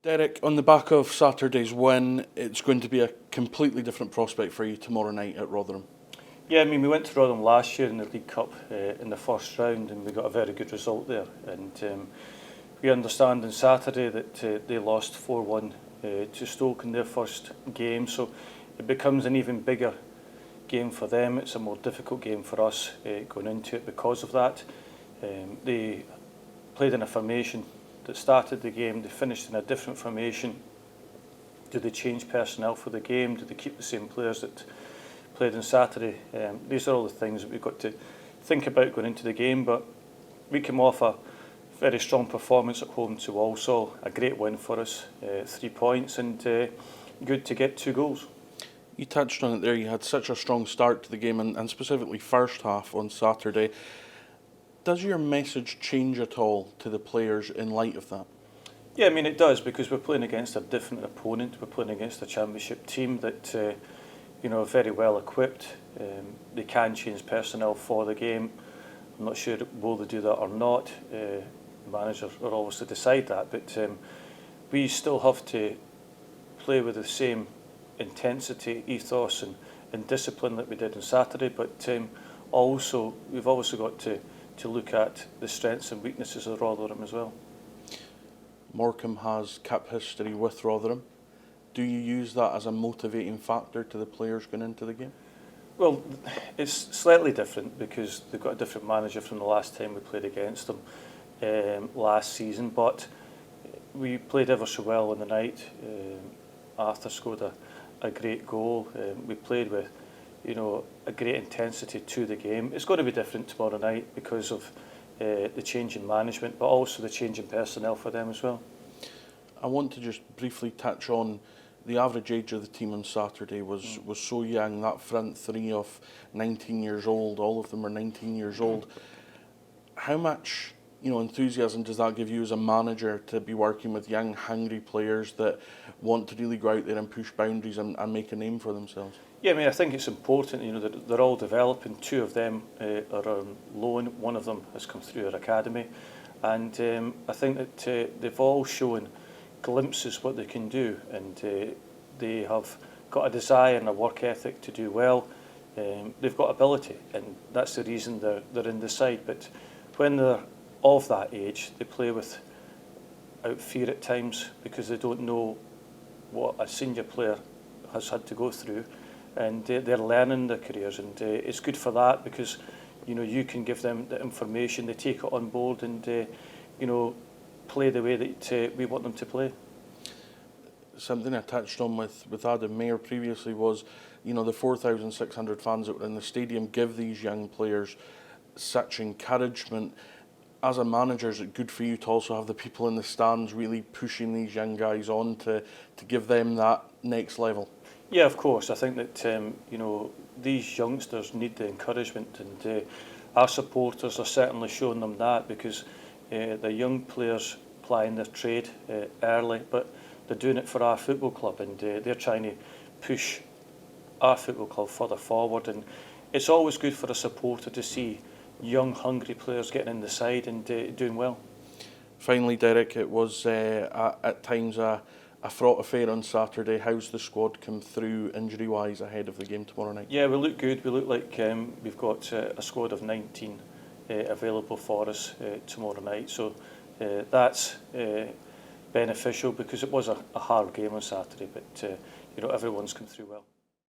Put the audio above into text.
Derek, on the back of Saturday's win, it's going to be a completely different prospect for you tomorrow night at Rotherham. Yeah, I mean, we went to Rotherham last year in the League Cup in the first round, and we got a very good result there. And we understand on Saturday that they lost 4-1 to Stoke in their first game, so it becomes an even bigger game for them. It's a more difficult game for us going into it because of that. They played in a formation that started the game, they finished in a different formation. Do they change personnel for the game? Do they keep the same players that played on Saturday? These are all the things that we've got to think about going into the game, but we came off a very strong performance at home to Walsall, a great win for us, 3 points, and good to get 2 goals. You touched on it there, you had such a strong start to the game and specifically first half on Saturday. Does your message change at all to the players in light of that? Yeah, I mean it does, because we're playing against a different opponent. We're playing against a championship team that are very well equipped. They can change personnel for the game. I'm not sure will they do that or not. The managers are always to decide that, but we still have to play with the same intensity, ethos and discipline that we did on Saturday, but we've also got to look at the strengths and weaknesses of Rotherham as well. Morecambe has cup history with Rotherham. Do you use that as a motivating factor to the players going into the game? Well, it's slightly different because they've got a different manager from the last time we played against them last season, but we played ever so well on the night. Arthur scored a great goal. We played with a great intensity to the game. It's going to be different tomorrow night because of the change in management, but also the change in personnel for them as well. I want to just briefly touch on the average age of the team on Saturday was so young. That front three of 19 years old, all of them are 19 years old. How much enthusiasm does that give you as a manager to be working with young, hungry players that want to really go out there and push boundaries and make a name for themselves? Yeah, I mean, I think it's important, that they're all developing. 2 of them are on loan. 1 of them has come through our academy. And I think that they've all shown glimpses what they can do. And they have got a desire and a work ethic to do well. They've got ability, and that's the reason they're in the side. But when they're of that age, they play without fear at times because they don't know what a senior player has had to go through, and they're learning their careers, and it's good for that because you can give them the information, they take it on board, and play the way that we want them to play. Something I touched on with Adam Mayer previously was the 4,600 fans that were in the stadium give these young players such encouragement. As a manager, is it good for you to also have the people in the stands really pushing these young guys on to give them that next level? Yeah, of course. I think that these youngsters need the encouragement, and our supporters are certainly showing them that because the young players plying their trade early, but they're doing it for our football club, and they're trying to push our football club further forward. And it's always good for a supporter to see young, hungry players getting in the side and doing well. Finally, Derek, it was at times a fraught affair on Saturday. How's the squad come through injury-wise ahead of the game tomorrow night? Yeah, we look good. We look like we've got a squad of 19 available for us tomorrow night. So that's beneficial because it was a hard game on Saturday, but everyone's come through well.